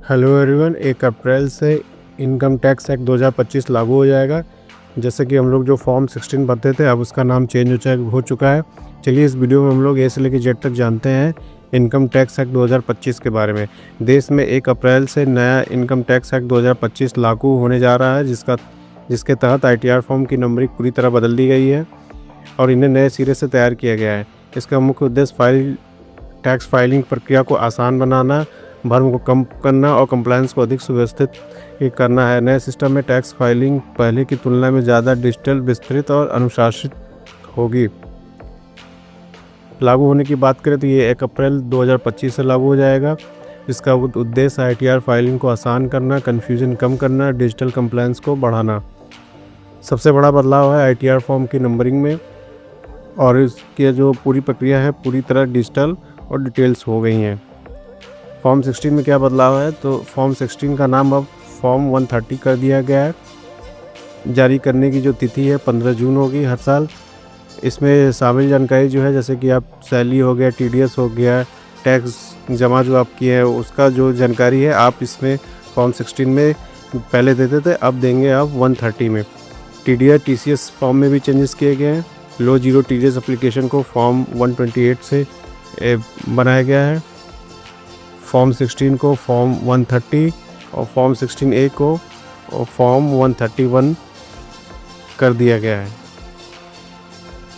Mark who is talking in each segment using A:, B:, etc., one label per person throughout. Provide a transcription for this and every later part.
A: Hello everyone, 1 अप्रैल से income tax act 2025 लागू हो जाएगा। जैसे कि हम लोग जो फॉर्म 16 भरते थे, अब उसका नाम चेंज हो चुका है। चलिए इस वीडियो में हम लोग ए से लेकर जेड तक जानते हैं इनकम टैक्स एक्ट 2025 के बारे में। देश में 1 अप्रैल से नया इनकम टैक्स एक्ट 2025 लागू होने जा रहा है, जिसके तहत ITR फॉर्म की नंबरिंग पूरी तरह बदल दी गई है और इन्हें नए सिरे से तैयार किया गया है। इसका मुख्य उद्देश्य टैक्स फाइलिंग प्रक्रिया को आसान बनाना, भर्म को कम करना और कंप्लायंस को अधिक सुव्यवस्थित करना है। नए सिस्टम में टैक्स फाइलिंग पहले की तुलना में ज़्यादा डिजिटल, विस्तृत और अनुशासित होगी। लागू होने की बात करें तो ये 1 अप्रैल 2025 से लागू हो जाएगा। इसका उद्देश्य ITR फाइलिंग को आसान करना, कन्फ्यूजन कम करना, डिजिटल कंप्लायंस को बढ़ाना। सबसे बड़ा बदलाव है ITR फॉर्म की नंबरिंग में, और इसकी जो पूरी प्रक्रिया है पूरी तरह डिजिटल और डिटेल्स हो गई हैं। फॉर्म 16 में क्या बदलाव है, तो फॉर्म 16 का नाम अब फॉर्म 130 कर दिया गया है। जारी करने की जो तिथि है 15 जून होगी हर साल। इसमें शामिल जानकारी जो है, जैसे कि आप सैलरी हो गया, TDS हो गया, टैक्स जमा जो आप किए हैं उसका जो जानकारी है आप इसमें फॉर्म 16 में पहले देते थे, अब देंगे आप 130 में। TDS TCS फॉर्म में भी चेंजेस किए गए हैं। लो जीरो TDS एप्लीकेशन को फॉर्म 128 से बनाया गया है। फॉर्म 16 को फॉर्म 130 और फॉर्म 16A को फॉर्म 131 कर दिया गया है।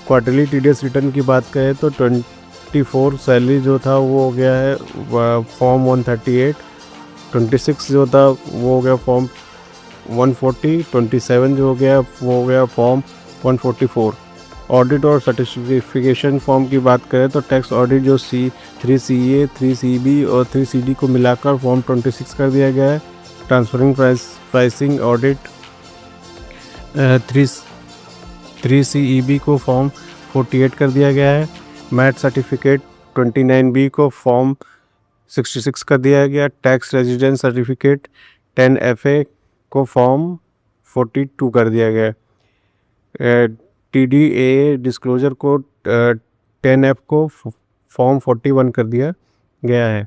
A: क्वार्टरली TDS रिटर्न की बात करें तो 24 सैलरी जो था वो हो गया है फॉर्म 138, 26 जो था वो हो गया फॉर्म 140, 27 जो हो गया वो हो गया फॉर्म 144। ऑडिट और सर्टिफिकेशन फॉर्म की बात करें तो टैक्स ऑडिट जो 3CA, 3CB और 3CD को मिलाकर फॉर्म 26 कर दिया गया है। ट्रांसफरिंग प्राइसिंग ऑडिट 3CEB को फॉर्म 48 कर दिया गया है। मैट सर्टिफिकेट 29B को फॉर्म 66 कर दिया गया। टैक्स रेजिडेंस सर्टिफिकेट 10FA को फॉर्म 42 कर दिया गया है। TDA डिस्क्लोजर को 10F को फॉर्म 41 कर दिया गया है।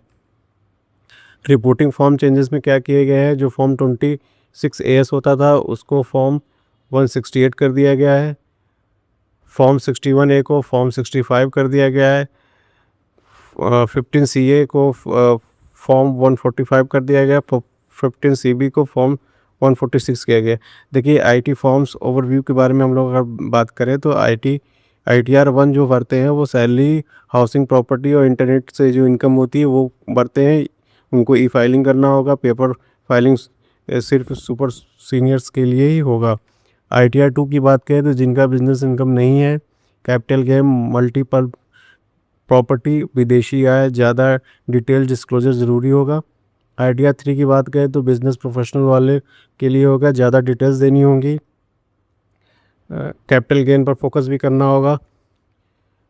A: रिपोर्टिंग फॉर्म चेंजेस में क्या किए गए हैं, जो फॉर्म 26 AS होता था उसको फॉर्म 168 कर दिया गया है। फॉर्म 61A को फॉर्म 65 कर दिया गया है। 15CA को फॉर्म 145 कर दिया गया। 15CB को फॉर्म 146 किया गया। देखिए IT फॉर्म्स ओवरव्यू के बारे में हम लोग अगर बात करें तो ITR 1 जो भरते हैं वो सैलरी, हाउसिंग, प्रॉपर्टी और इंटरनेट से जो इनकम होती है वो भरते हैं। उनको फाइलिंग करना होगा। पेपर फाइलिंग सिर्फ सुपर सीनियर्स के लिए ही होगा। ITR 2 की बात करें तो जिनका बिजनेस इनकम नहीं है, कैपिटल गेन, मल्टीपल प्रॉपर्टी, विदेशी आय, ज़्यादा डिटेल डिस्क्लोजर ज़रूरी होगा। ITR 3 की बात करें तो बिजनेस प्रोफेशनल वाले के लिए होगा, ज़्यादा डिटेल्स देनी होंगी। कैपिटल गेन पर फोकस भी करना होगा।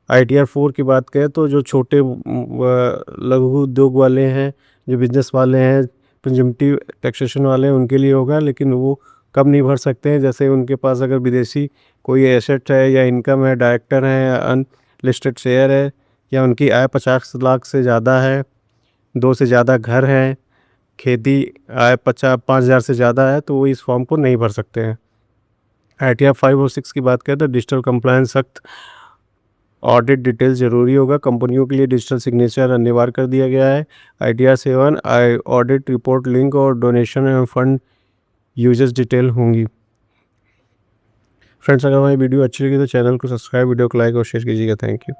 A: ITR 4 की बात करें तो जो छोटे लघु उद्योग वाले हैं, जो बिजनेस वाले हैं, प्रिजम्पटिव टैक्सेशन वाले हैं, उनके लिए होगा, लेकिन वो कम नहीं भर सकते हैं। जैसे उनके पास अगर विदेशी कोई एसेट है या इनकम है, डायरेक्टर है या अनलिस्टेड शेयर है, या उनकी आय 50 लाख से ज़्यादा है, 2 से ज़्यादा घर हैं, खेती आय 5,000 से ज़्यादा है, तो वो इस फॉर्म को नहीं भर सकते हैं। ITR 5 और 6 की बात करें तो डिजिटल कंप्लायंस सख्त, ऑडिट डिटेल्स ज़रूरी होगा। कंपनियों के लिए डिजिटल सिग्नेचर अनिवार्य कर दिया गया है। ITR 7 ऑडिट रिपोर्ट लिंक और डोनेशन एवं फंड यूजर्स डिटेल होंगी। फ्रेंड्स, अगर हमारी वीडियो अच्छी लगी तो चैनल को सब्सक्राइब, वीडियो को लाइक और शेयर कीजिएगा। Thank you.